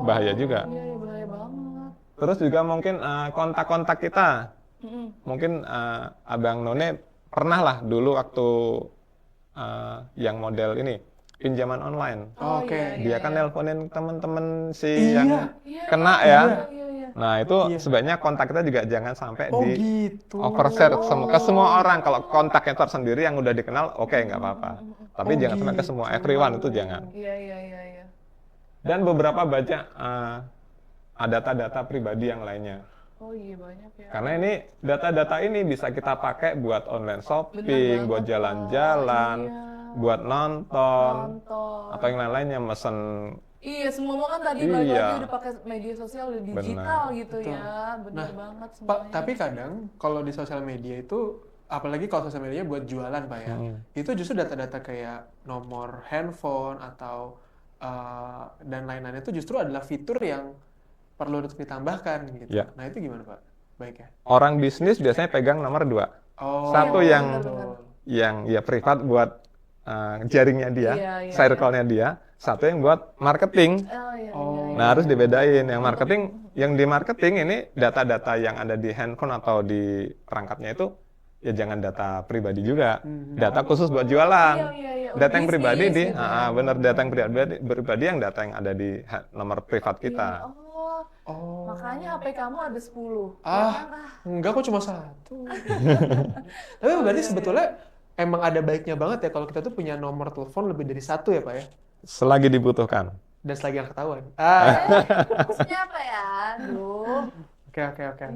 bahaya juga. Iya, iya, bahaya banget. Terus juga mungkin kontak-kontak kita. Mm-mm. Mungkin Abang None pernah lah dulu waktu yang model ini pinjaman online. Oh, Oke. iya, Dia kan nelponin temen-temen si Iya. yang Iya, kena iya, ya. iya, iya. Nah itu sebaiknya kontak kita juga jangan sampai Oh di gitu. overshare ke semua orang. Kalau kontaknya tersendiri yang udah dikenal, oke nggak apa-apa. Tapi jangan sampai ke semua everyone, itu jangan. Iya, iya, iya, iya. Dan beberapa baca data-data pribadi yang lainnya. Oh iya, banyak ya. Karena ini data-data ini bisa kita pakai buat online shopping, Bener buat banget, jalan-jalan, iya. buat nonton, Nonton. atau yang lainnya mesen. Iya, semua kan tadi balik Iya. lagi udah pakai media sosial, udah digital gitu ya. Bener banget Pak, semuanya. tapi kadang kalau di sosial media itu, apalagi kalau sosial media buat jualan Pak ya, itu justru data-data kayak nomor handphone atau dan lain-lainnya itu justru adalah fitur yang perlu untuk ditambahkan gitu. Ya. Nah itu gimana Pak? Baik ya? Orang bisnis biasanya pegang nomor 2. Oh, Satu iya, yang benar-benar. yang ya privat buat jaringnya dia, Iya, iya, circle-nya dia. Satu yang buat marketing. Oh iya, Oh. Nah harus dibedain. Yang marketing, yang di marketing ini data-data yang ada di handphone atau di perangkatnya itu ya jangan data pribadi juga. Data khusus buat jualan. Iya, iya, iya. Data yang Bisnis pribadi di, gitu ya. bener data yang pribadi yang data yang ada di nomor privat kita. Oh, makanya HP kamu ada 10. Enggak kok cuma satu. Tapi berarti sebetulnya emang ada baiknya banget ya kalau kita tuh punya nomor telepon lebih dari satu ya Pak ya? Selagi dibutuhkan. Dan selagi yang ketahuan. Maksudnya apa ya? Aduh. Oke.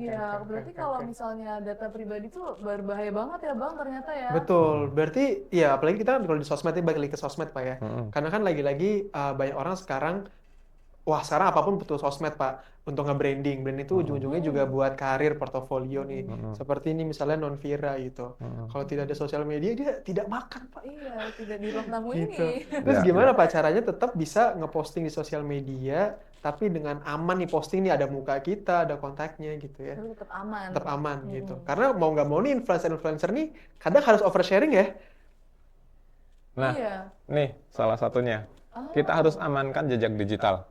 Iya, berarti kalau misalnya data pribadi tuh berbahaya banget ya Bang ternyata ya. Betul, berarti ya apalagi kita kan kalau di sosmed ini balik lagi ke sosmed Pak ya. Karena kan lagi-lagi banyak orang sekarang, wah sekarang apapun butuh sosmed Pak untuk nge-branding. Brand itu ujung-ujungnya juga buat karir, portofolio nih. Seperti ini misalnya Nonvira gitu. Kalau tidak ada sosial media dia tidak makan Pak. Iya, tidak di ruang tamu Gitu. ini. Terus Ya, gimana Pak caranya tetap bisa ngeposting di sosial media tapi dengan aman nih posting nih, ada muka kita, ada kontaknya gitu ya. Tapi tetap aman. Tetap aman gitu. Karena mau nggak mau nih influencer-influencer nih kadang harus oversharing ya. Nah, Iya. nih salah satunya. Kita harus amankan jejak digital.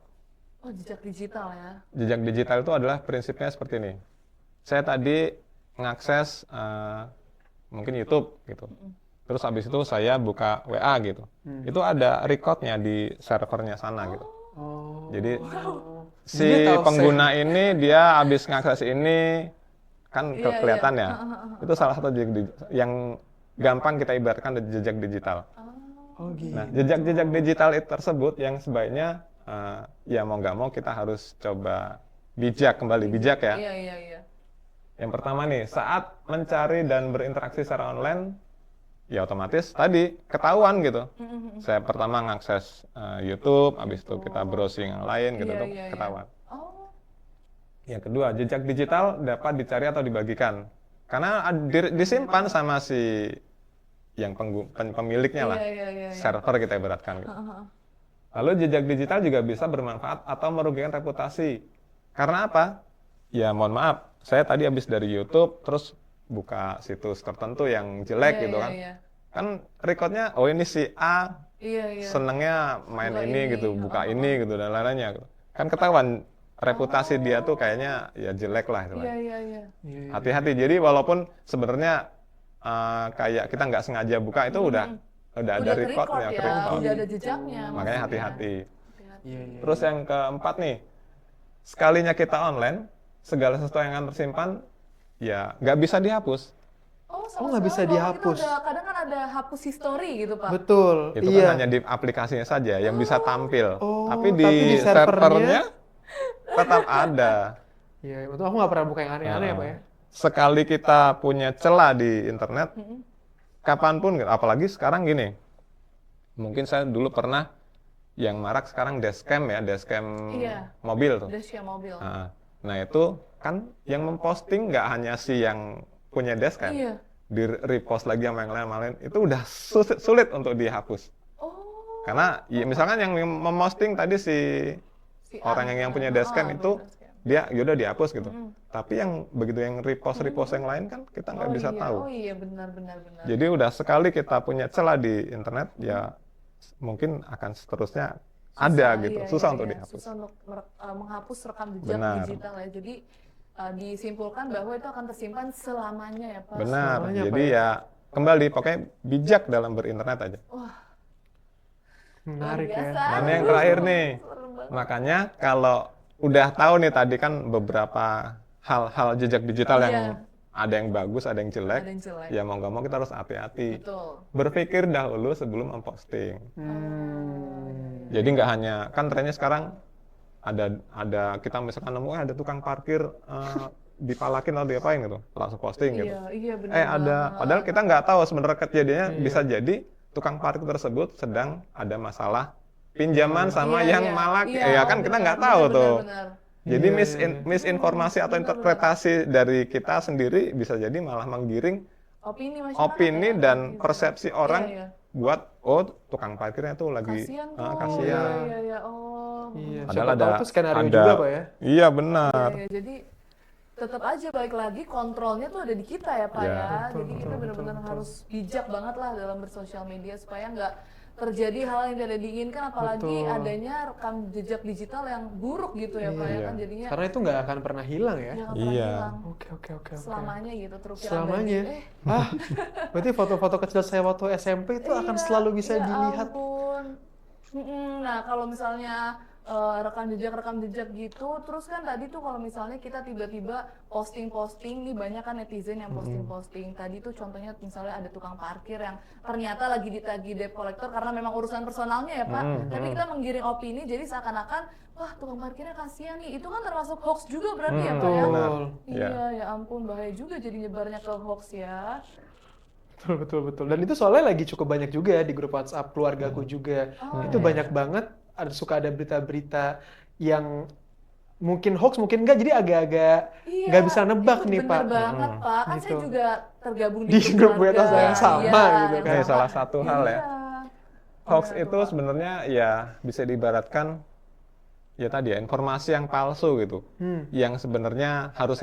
Oh, jejak digital ya. Jejak digital itu adalah prinsipnya seperti ini. Saya tadi mengakses mungkin YouTube gitu. Terus habis itu saya buka WA gitu. Itu ada recordnya di servernya sana gitu. Oh. Jadi si Dia tahu pengguna ini dia habis ngakses ini kan Iya, kelihatan iya. ya. Itu salah satu yang gampang kita ibaratkan dari jejak digital. Oh gitu. Nah, jejak-jejak digital itu tersebut yang sebaiknya ya mau nggak mau kita harus coba bijak ya. Iya, iya, iya. Yang pertama nih, saat mencari dan berinteraksi secara online, ya otomatis tadi ketahuan gitu. Saya pertama ngakses YouTube, habis itu kita browsing yang lain gitu, Iya, tuh iya, iya. ketahuan. Oh, Yang kedua, jejak digital dapat dicari atau dibagikan. Karena disimpan sama si yang pemiliknya lah, iya, iya, iya. server kita ibaratkan gitu. Lalu jejak digital juga bisa bermanfaat atau merugikan reputasi. Karena apa? Ya mohon maaf, saya tadi habis dari YouTube, terus buka situs tertentu yang jelek Iya, gitu iya, kan. iya. Kan recordnya, oh ini si A Iya, iya. senengnya main Buka ini ini, gitu, buka ini gitu dan lain-lainnya gitu. Kan ketahuan reputasi dia tuh kayaknya ya jelek lah Iya, istilahnya. iya, iya. Iya, iya. Hati-hati. Jadi walaupun sebenarnya kayak kita nggak sengaja buka itu udah ada Udah recordnya, ya, record. udah ada jejaknya. Makanya maksudnya. hati-hati. Iya, iya. Terus yang keempat nih, sekalinya kita online, segala sesuatu yang akan tersimpan, ya nggak bisa dihapus. Oh, nggak bisa dihapus. Kadang kan ada hapus history gitu, Pak. Betul. Itu iya. kan hanya di aplikasinya saja yang bisa tampil. Oh, tapi tapi di di servernya servernya tetap ada. Iya, betul. Aku nggak pernah buka yang aneh-aneh ya, Pak ya. Sekali kita punya celah di internet, kapanpun, apalagi sekarang gini, mungkin saya dulu pernah yang marak sekarang dashcam ya, dashcam Iya. mobil tuh. Dash mobil. Nah itu kan yang memposting nggak hanya si yang punya dashcam, Iya. di repost lagi sama yang lain, itu udah sulit untuk dihapus. Oh. Karena ya, misalkan yang memposting tadi si orang yang punya dashcam itu dia yaudah dihapus gitu. Tapi yang begitu yang repost yang lain kan kita nggak bisa tahu. Oh iya, benar. Jadi udah sekali kita punya celah di internet ya mungkin akan seterusnya ada gitu. Susah untuk dihapus. Susah untuk menghapus rekam jejak Benar. digital ya. Jadi disimpulkan bahwa itu akan tersimpan selamanya ya, Pak. Benar. Semuanya, Jadi Pak, ya kembali pokoknya bijak dalam berinternet aja. Menarik ya. biasa. Dan yang terakhir nih, makanya kalau udah tahu nih tadi kan beberapa hal-hal jejak digital yang Iya. ada yang bagus, ada yang jelek. Ada yang jelek. Ya mau nggak mau kita harus hati-hati. Betul. Berpikir dahulu sebelum memposting. Hmm. Jadi nggak hanya kan trennya sekarang ada kita misalkan nemu ada tukang parkir dipalakin atau diapain gitu, langsung posting gitu. Iya benar. Ada padahal kita nggak tahu sebenarnya kejadiannya bisa jadi tukang parkir tersebut sedang ada masalah pinjaman sama yang malak. Ya kan kita nggak tahu tuh. Benar. Jadi misinformasi atau interpretasi dari kita sendiri bisa jadi malah menggiring Opini masyarakat. opini ya, dan gitu. persepsi orang Iya. buat tukang parkirnya tuh lagi Kasian tuh. kasihan. Iya. Oh. Iya, Padahal siapa tahu ada tuh skenario juga, Pak ya. Iya benar. Iya, jadi tetap aja balik lagi kontrolnya tuh ada di kita ya Pak Ya. ya. Jadi kita benar-benar harus bijak banget lah dalam bersosial media supaya nggak terjadi hal yang tidak diinginkan, apalagi Betul. adanya rekam jejak digital yang buruk gitu ya Pak ya, Iya. kan jadinya Karena itu nggak akan pernah hilang ya. nggak pernah Iya. hilang Oke. selamanya gitu terukiran Selamanya. abadi. Berarti foto-foto kecil saya waktu SMP itu akan Iya, selalu bisa ya dilihat. ampun. Nah kalau misalnya rekam jejak gitu, terus kan tadi tuh kalau misalnya kita tiba-tiba posting nih banyak kan netizen yang posting tadi tuh contohnya misalnya ada tukang parkir yang ternyata lagi ditagih debt collector karena memang urusan personalnya ya Pak, tapi kita menggiring opini jadi seakan-akan wah tukang parkirnya kasihan nih, itu kan termasuk hoax juga berarti ya Pak ya? Benar. Iya ya ampun, bahaya juga jadi nyebarnya ke hoax ya. Betul. Dan itu soalnya lagi cukup banyak juga di grup WhatsApp keluargaku juga. Itu banyak banget, suka ada berita-berita yang mungkin hoax, mungkin enggak, jadi agak-agak nggak bisa nebak itu nih bener Pak. banget Pak, kan saya Gitu. juga tergabung Di grup keluarga. WhatsApp yang sama gitu yang kan. Ini salah satu hal ya. Iya. Hoax Benar itu sebenarnya ya bisa diibaratkan ya tadi ya informasi yang palsu gitu, yang sebenarnya harus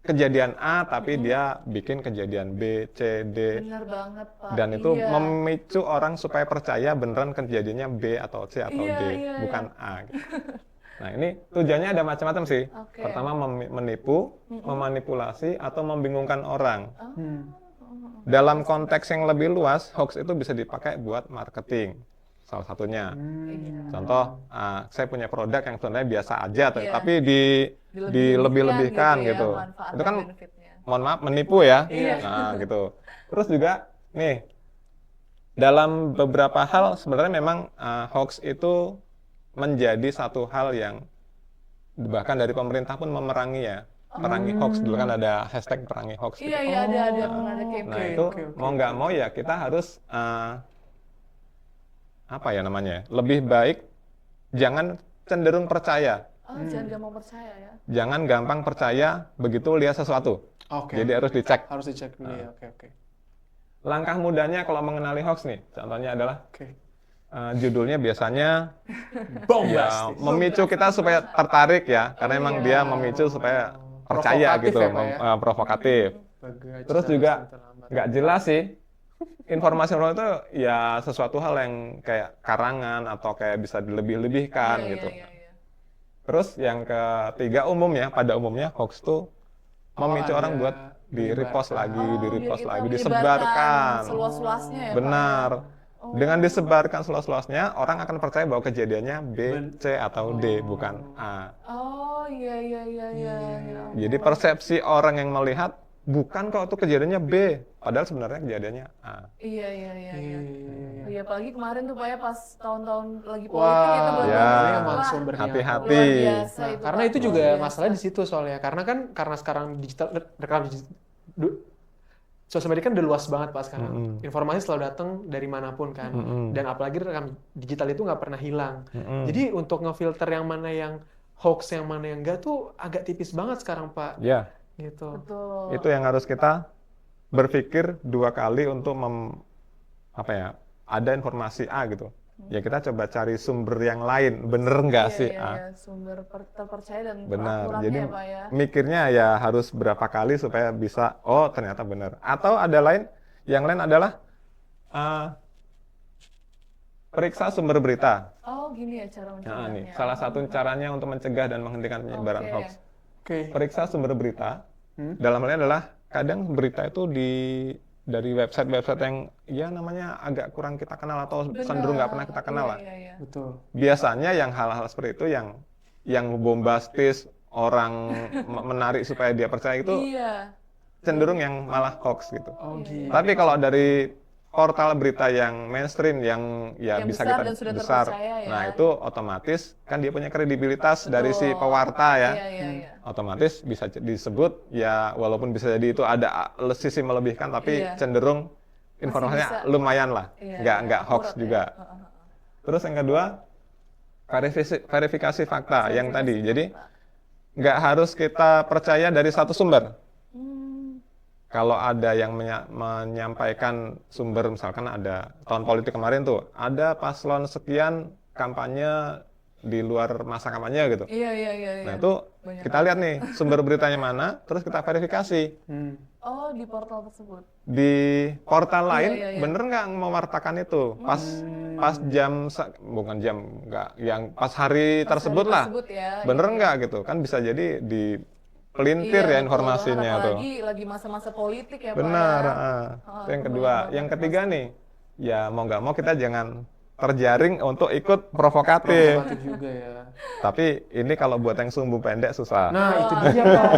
kejadian A tapi dia bikin kejadian B, C, D, Bener banget Pak. dan itu Iya. memicu orang supaya percaya beneran kejadiannya B atau C atau Iya, D, iya, bukan A. Gitu. Nah ini tujuannya ada macam-macam sih. Oke. Pertama menipu, memanipulasi, atau membingungkan orang. Hmm. Dalam konteks yang lebih luas, hoax itu bisa dipakai buat marketing. Salah satunya. Contoh, saya punya produk yang sebenarnya biasa aja, Iya. tapi Dilebih-lebihkan dilebih-lebihkan gitu. manfaat Itu dan kan, benefitnya. mohon maaf, menipu ya. Iya. Nah, gitu. Terus juga, nih, dalam beberapa hal sebenarnya memang hoax itu menjadi satu hal yang bahkan dari pemerintah pun memerangi ya. Perangi hoax, dulu kan ada hashtag perangi hoax gitu. Iya, iya ada pernah ada campaign. Nah itu mau nggak mau ya kita harus apa ya namanya? Lebih baik jangan cenderung percaya, Jangan gampang percaya ya. jangan gampang percaya begitu lihat sesuatu. Oke. Jadi harus dicek. Harus dicek dulu ya. Oke. Langkah mudahnya kalau mengenali hoax nih, contohnya adalah Oke. judulnya biasanya Bombastis. memicu kita supaya tertarik ya, karena emang dia memicu supaya percaya Provokatif gitu, ya, Pak, ya? provokatif. Bagai Terus cerita juga terlambat. nggak jelas sih. Informasi itu ya sesuatu hal yang kayak karangan atau kayak bisa dilebih-lebihkan Iya, gitu. iya, iya. Terus yang ketiga pada umumnya hoax tuh memicu orang buat di-repost lagi, di-repost biar lagi, kita disebarkan. seluas-luasnya ya Pak. Benar. Dengan disebarkan seluas-luasnya, orang akan percaya bahwa kejadiannya B, C, atau D, bukan A. Oh iya. Jadi persepsi orang yang melihat, bukan kok itu kejadiannya B, padahal sebenarnya kejadiannya A. Iya. Iya, apalagi kemarin tuh Pak ya pas tahun-tahun lagi politik Wah, itu benar-benar ya. emang wah, sumbernya. Hati-hati. luar biasa Nah, itu, karena Pak. itu Luar juga biasa. masalahnya di situ soalnya. Karena sekarang sosial media kan udah luas banget Pak sekarang. Informasi selalu datang dari manapun kan. Dan apalagi rekam digital itu nggak pernah hilang. Jadi untuk ngefilter yang mana yang hoax, yang mana yang enggak tuh agak tipis banget sekarang Pak. Ya, Gitu. Betul. itu yang harus kita berpikir 2 kali untuk ada informasi A gitu. Ya kita coba cari sumber yang lain, bener nggak sih A? Iya, sumber terpercaya dan Benar. terakuratnya Jadi ya Pak ya. mikirnya ya harus berapa kali supaya bisa, oh ternyata benar. Atau yang lain adalah periksa sumber berita. Oh gini ya cara Nah, mencegahnya. nih, salah satu caranya untuk mencegah dan menghentikan penyebaran Oke. hoax. Oke. Periksa sumber berita. Dalam hal ini adalah kadang berita itu dari website-website yang ya namanya agak kurang kita kenal atau cenderung nggak pernah kita kenal lah. Iya. Betul. Biasanya yang hal-hal seperti itu yang bombastis, orang menarik supaya dia percaya itu Iya. cenderung yang malah hoax gitu. Oh gitu. Tapi kalau dari portal berita yang mainstream yang Yang bisa besar kita dan sudah besar, terpercaya ya. nah itu otomatis kan dia punya kredibilitas dari si pewarta ya. Iya. Otomatis bisa disebut ya walaupun bisa jadi itu ada sisi melebihkan tapi Iya. cenderung informasinya lumayan lah, Iya, nggak hoax akurat juga. ya. Terus yang kedua verifikasi fakta yang tadi. Jadi nggak harus kita percaya dari satu sumber. Kalau ada yang menyampaikan sumber, misalkan ada tahun politik kemarin tuh, ada paslon sekian kampanye di luar masa kampanye gitu. Iya. Nah itu kita lihat nih sumber beritanya mana, terus kita verifikasi. Oh di portal tersebut. Di portal lain Iya. bener nggak mewartakan itu? Pas bukan jam, nggak, yang pas hari tersebut lah. Ya, Bener nggak gitu? Kan bisa jadi pelintir Iya, ya informasinya betul. tuh. Apalagi lagi masa-masa politik ya Benar. Pak ya. Itu yang kedua. Yang ketiga nih, ya mau nggak mau kita jangan terjaring untuk ikut provokatif. Provokatif juga ya. Tapi ini kalau buat yang sumbu pendek susah. Nah itu dia Pak.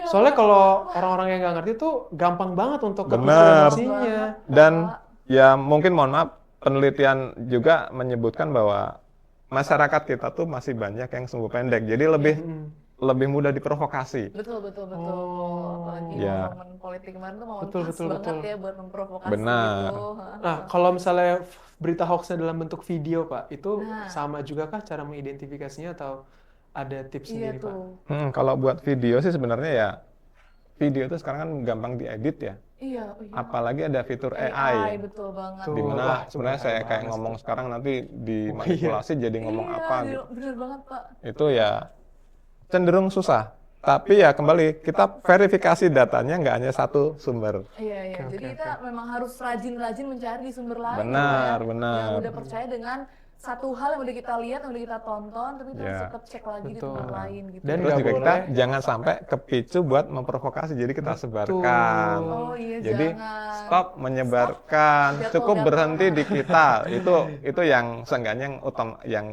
Soalnya kalau orang-orang yang nggak ngerti tuh gampang banget untuk kepicu Benar. emosinya. Dan ya mungkin mohon maaf, penelitian juga menyebutkan bahwa masyarakat kita tuh masih banyak yang sumbu pendek. Jadi lebih mudah diprovokasi. Betul. Apalagi Ya. momen politik kemarin tuh momen Betul, pas betul, banget betul. ya buat memprovokasi Benar. gitu. Nah kalau misalnya berita hoaxnya dalam bentuk video Pak, itu sama juga kah cara mengidentifikasinya atau ada tips Iya sendiri Pak? tuh. Kalau buat video sih sebenarnya ya video itu sekarang kan gampang diedit ya. Iya, oh iya. Apalagi ada fitur AI. Betul banget. Tuh. Di Wah, mana itu sebenarnya keren saya kayak banget ngomong tuh. sekarang nanti dimanipulasi jadi ngomong Iya, apa gitu. bener banget Pak. Itu ya cenderung susah. Tapi ya kembali, kita verifikasi datanya nggak hanya satu sumber. Iya, iya. Oke, Jadi oke, kita memang harus rajin-rajin mencari di sumber lain. Benar, Pak, ya. benar. Yang udah percaya dengan satu hal yang udah kita lihat, yang udah kita tonton, tapi kita harus Ya. tetap cek lagi di Betul. tempat lain gitu. Dan Terus nggak juga kita boleh. jangan sampai kepicu buat memprovokasi, jadi kita sebarkan. Oh iya, Jadi jangan. stop menyebarkan, Stop. cukup Jatuh. berhenti di kita. Itu yang seenggaknya yang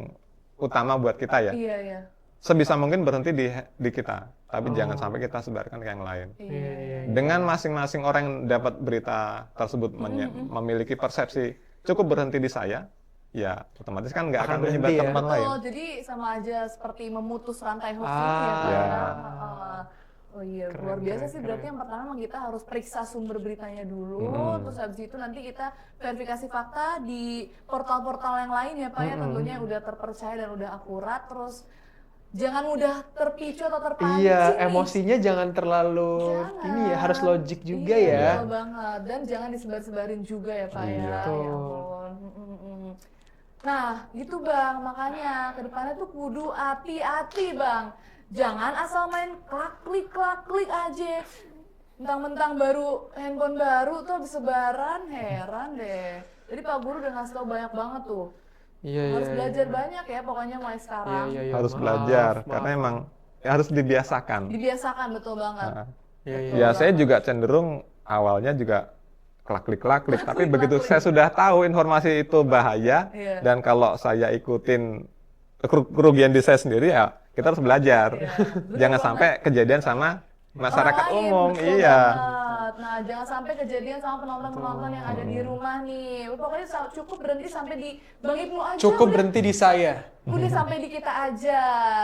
utama buat kita ya. Iya, iya. Sebisa mungkin berhenti di kita, tapi jangan sampai kita sebarkan ke yang lain. Iya. Dengan masing-masing orang yang dapat berita tersebut memiliki persepsi cukup berhenti di saya, ya otomatis kan nggak Akan akan berhenti menyebar ke ya. tempat lain. Betul, jadi sama aja seperti memutus rantai hoax Ah, itu ya Pak. ya. Oh iya, Keren, luar biasa keren, sih. Berarti keren. yang pertama memang kita harus periksa sumber beritanya dulu, terus habis itu nanti kita verifikasi fakta di portal-portal yang lain ya Pak ya, tentunya yang udah terpercaya dan udah akurat, terus jangan mudah terpicu atau terpancing Iya, nih. emosinya jangan terlalu Jangan. ini ya, harus logik juga Iya, ya. betul banget. Dan jangan disebar-sebarin juga ya Pak ya. Iya. Ya Betul. ampun. Nah, gitu Bang. Makanya ke depannya tuh kudu hati-hati Bang. Jangan asal main klik aja. Mentang-mentang baru handphone baru tuh habis sebaran, heran deh. Jadi Pak Guru udah ngasih tau banyak banget tuh. Iya, Harus iya, belajar iya. banyak ya pokoknya mulai Iya, sekarang. iya, iya. Harus Maaf, belajar, maaf. karena emang ya harus dibiasakan. Dibiasakan betul banget. Nah, Iya, iya. ya saya juga cenderung awalnya juga klik, tapi begitu saya sudah tahu informasi itu bahaya, Iya. dan kalau saya ikutin kerugian di saya sendiri, ya kita harus belajar. Iya, bener Jangan banget. sampai kejadian sama masyarakat Orang lain, umum. betul Iya. banget. Nah, jangan sampai kejadian sama penonton-penonton yang ada di rumah nih. Pokoknya cukup berhenti sampai di Bang Ibnu aja. Cukup udah, berhenti di saya. udah sampai di kita aja.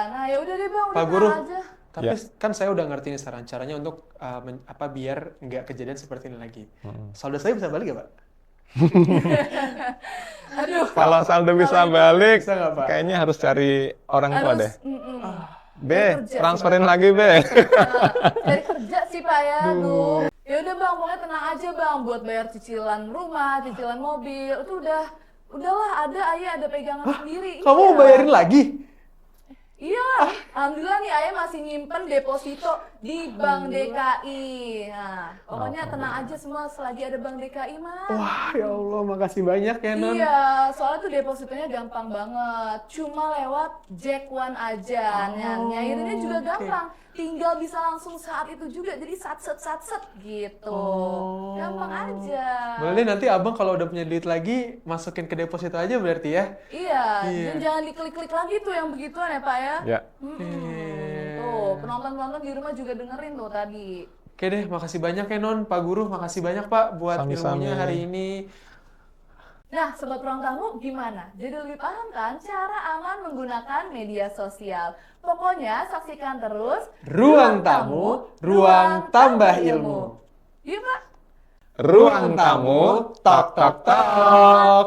Nah, ya udah deh Bang, udah Pak Guru. tenang aja. Tapi Ya. kan saya udah ngerti nih saran caranya untuk biar nggak kejadian seperti ini lagi. Saldo saya bisa balik ya, Pak? Aduh. Kalau saldo bisa balik, Bisa nggak, Pak? kayaknya harus cari orang tua deh. B, kerja transferin lagi B. Nah, cari kerja sih Pak ya. Aduh. Ya udah Bang, pokoknya tenang aja Bang buat bayar cicilan rumah, cicilan mobil. Itu udahlah ada ayah ada pegangan sendiri. Kamu mau Iya. bayarin lagi? Iya, alhamdulillah nih ayah masih nyimpen deposito di Bank DKI. Nah, pokoknya tenang aja semua selagi ada Bank DKI mah. Wah, ya Allah, makasih banyak ya, Non. Iya, soalnya tuh depositonya gampang banget. Cuma lewat Jack One aja. Nah, nyairinnya juga oke. gampang. Tinggal bisa langsung saat itu juga. Jadi satset gitu. Gampang aja. Boleh deh nanti Abang kalau udah punya duit lagi, masukin ke deposito aja berarti ya? Iya, Iya. dan jangan diklik-klik lagi tuh yang begituan ya Pak ya. Ya. Tuh, penonton-penonton di rumah juga dengerin tuh tadi. Oke deh, makasih banyak ya, Non. Pak Guru, makasih banyak, Pak, buat Sami-sami. ilmunya hari ini. Nah, Sobat Ruang Tamu gimana? Jadi lebih paham kan cara aman menggunakan media sosial? Pokoknya saksikan terus Ruang Tamu, ruang tambah ilmu. Iya Pak? Ruang tamu, tok tok tok.